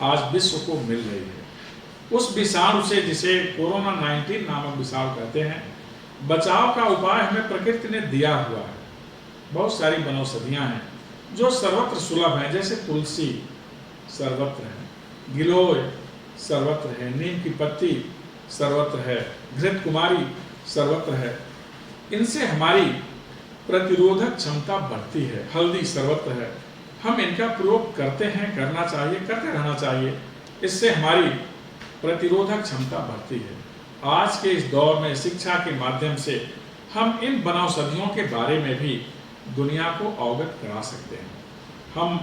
आज विश्व को मिल रही है। उस विषाणु से, जिसे कोरोना 19 नामक विषाणु कहते हैं, बचाव का उपाय हमें प्रकृति ने दिया हुआ है। बहुत सारी वनौषधियां हैं जो सर्वत्र सुलभ हैं, जैसे तुलसी सर्वत्र है, गिलोय सर्वत्र है, नीम की पत्ती सर्वत्र है, घृत कुमारी सर्वत्र है। इनसे हमारी प्रतिरोधक क्षमता बढ़ती है। हल्दी सर्वत्र है। हम इनका प्रयोग करते हैं, करना चाहिए, करते रहना चाहिए। इससे हमारी प्रतिरोधक क्षमता बढ़ती है। आज के इस दौर में शिक्षा के माध्यम से हम इन वनौषधियों के बारे में भी दुनिया को अवगत करा सकते हैं। हम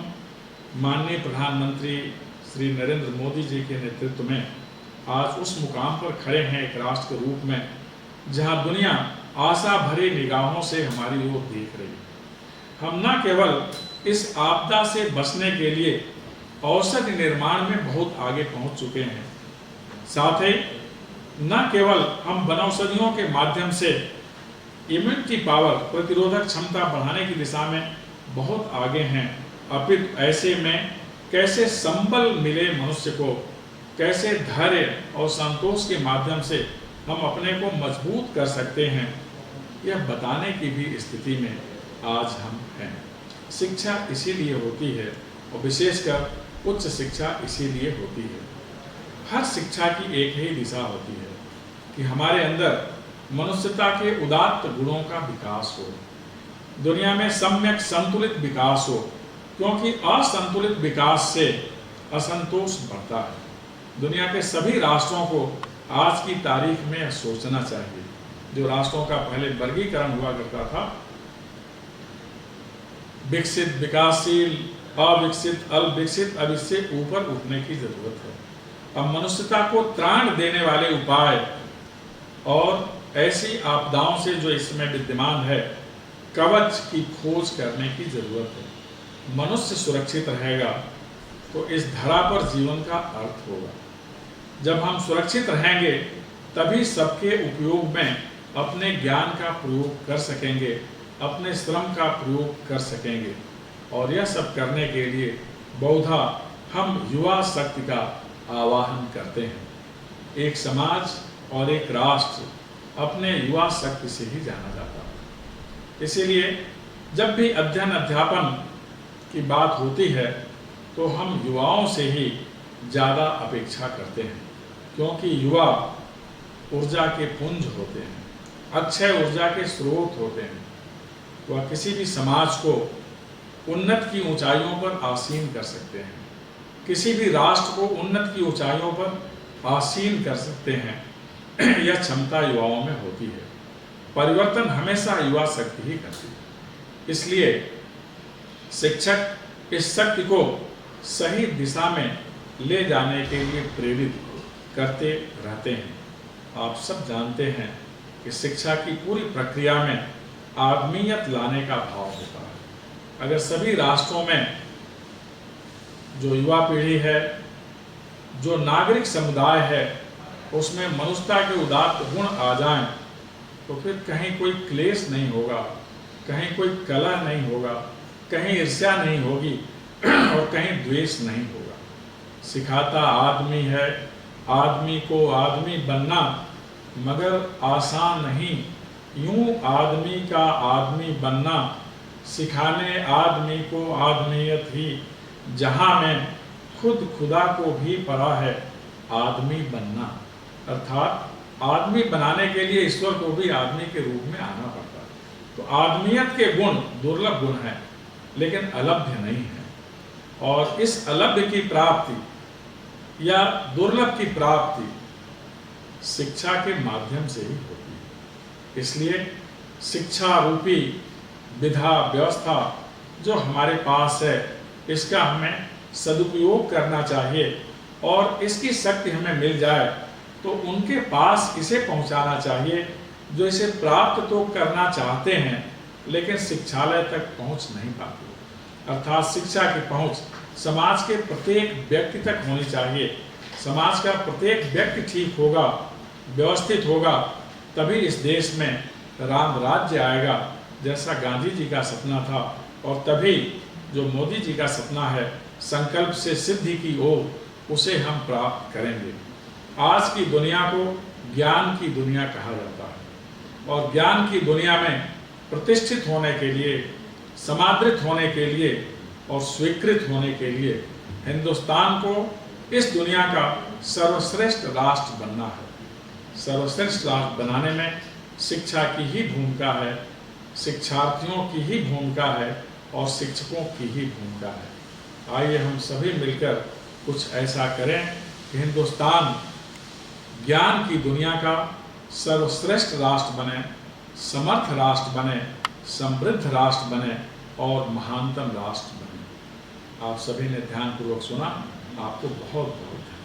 माननीय प्रधानमंत्री श्री नरेंद्र मोदी जी के नेतृत्व में आज उस मुकाम पर खड़े हैं एक राष्ट्र के रूप में, जहां दुनिया आशा भरी निगाहों से हमारी ओर देख रही है। हम न केवल इस आपदा से बचने के लिए औषधि निर्माण में बहुत आगे पहुंच चुके हैं, साथ ही न केवल हम वनौषधियों के माध्यम से इम्यूनिटी पावर, प्रतिरोधक क्षमता बढ़ाने की दिशा में बहुत आगे हैं, अपितु ऐसे में कैसे संबल मिले मनुष्य को, कैसे धैर्य और संतोष के माध्यम से हम अपने को मजबूत कर सकते हैं, यह बताने की भी स्थिति में आज हम हैं। शिक्षा इसीलिए होती है और विशेषकर उच्च शिक्षा इसीलिए होती है। हर शिक्षा की एक ही दिशा होती है कि हमारे अंदर मनुष्यता के उदात्त गुणों का विकास हो, दुनिया में सम्यक संतुलित विकास हो, क्योंकि असंतुलित विकास से असंतोष बढ़ता है। दुनिया के सभी राष्ट्रों को आज की तारीख में सोचना चाहिए। जो राष्ट्रों का पहले वर्गीकरण हुआ करता था, विकसित, विकासशील, अविकसित, अल्पविकसित, अब इससे ऊपर उठने की जरूरत है। अब मनुष्यता को त्राण देने वाले उपाय और ऐसी आपदाओं से जो इसमें विद्यमान है, कवच की खोज करने की जरूरत है। मनुष्य सुरक्षित रहेगा तो इस धरा पर जीवन का अर्थ होगा। जब हम सुरक्षित रहेंगे तभी सबके उपयोग में अपने ज्ञान का प्रयोग कर सकेंगे, अपने श्रम का प्रयोग कर सकेंगे। और यह सब करने के लिए बहुधा हम युवा शक्ति का आवाहन करते हैं। एक समाज और एक राष्ट्र अपने युवा शक्ति से ही जाना जाता है। इसीलिए जब भी अध्ययन अध्यापन की बात होती है तो हम युवाओं से ही ज़्यादा अपेक्षा करते हैं, क्योंकि युवा ऊर्जा के पुंज होते हैं, अक्षय ऊर्जा के स्रोत होते हैं। वह किसी भी समाज को उन्नत की ऊंचाइयों पर आसीन कर सकते हैं, किसी भी राष्ट्र को उन्नत की ऊंचाइयों पर आसीन कर सकते हैं। यह क्षमता युवाओं में होती है। परिवर्तन हमेशा युवा शक्ति ही करती है। इसलिए शिक्षक इस शक्ति को सही दिशा में ले जाने के लिए प्रेरित करते रहते हैं। आप सब जानते हैं कि शिक्षा की पूरी प्रक्रिया में आदमीयत लाने का भाव होता है। अगर सभी राष्ट्रों में जो युवा पीढ़ी है, जो नागरिक समुदाय है, उसमें मनुष्यता के उदात्त गुण आ जाएं, तो फिर कहीं कोई क्लेश नहीं होगा, कहीं कोई कलह नहीं होगा, कहीं ईर्ष्या नहीं होगी और कहीं द्वेष नहीं होगा। सिखाता आदमी है, आदमी को आदमी बनना मगर आसान नहीं, यूं आदमी का आदमी बनना, सिखाने आदमी को आदमियत ही, जहां में खुद खुदा को भी पड़ा है आदमी बनना। अर्थात आदमी बनाने के लिए ईश्वर को भी आदमी के रूप में आना पड़ता है। तो आदमियत के गुण दुर्लभ गुण हैं, लेकिन अलभ्य नहीं है। और इस अलभ्य की प्राप्ति या दुर्लभ की प्राप्ति शिक्षा के माध्यम से ही होती है। इसलिए शिक्षा रूपी विधा व्यवस्था जो हमारे पास है, इसका हमें सदुपयोग करना चाहिए और इसकी शक्ति हमें मिल जाए तो उनके पास इसे पहुंचाना चाहिए जो इसे प्राप्त तो करना चाहते हैं लेकिन शिक्षालय तक पहुंच नहीं पाते। अर्थात शिक्षा की पहुंच समाज के प्रत्येक व्यक्ति तक होनी चाहिए। समाज का प्रत्येक व्यक्ति ठीक होगा, व्यवस्थित होगा, तभी इस देश में राम राज्य आएगा, जैसा गांधी जी का सपना था। और तभी जो मोदी जी का सपना है, संकल्प से सिद्धि की ओर, उसे हम प्राप्त करेंगे। आज की दुनिया को ज्ञान की दुनिया कहा जाता है और ज्ञान की दुनिया में प्रतिष्ठित होने के लिए, समादृत होने के लिए और स्वीकृत होने के लिए हिंदुस्तान को इस दुनिया का सर्वश्रेष्ठ राष्ट्र बनना है। सर्वश्रेष्ठ राष्ट्र बनाने में शिक्षा की ही भूमिका है, शिक्षार्थियों की ही भूमिका है और शिक्षकों की ही भूमिका है। आइए हम सभी मिलकर कुछ ऐसा करें कि हिंदुस्तान ज्ञान की दुनिया का सर्वश्रेष्ठ राष्ट्र बने, समर्थ राष्ट्र बने, समृद्ध राष्ट्र बने और महानतम राष्ट्र बने। आप सभी ने ध्यानपूर्वक सुना, आपको बहुत बहुत धन्यवाद।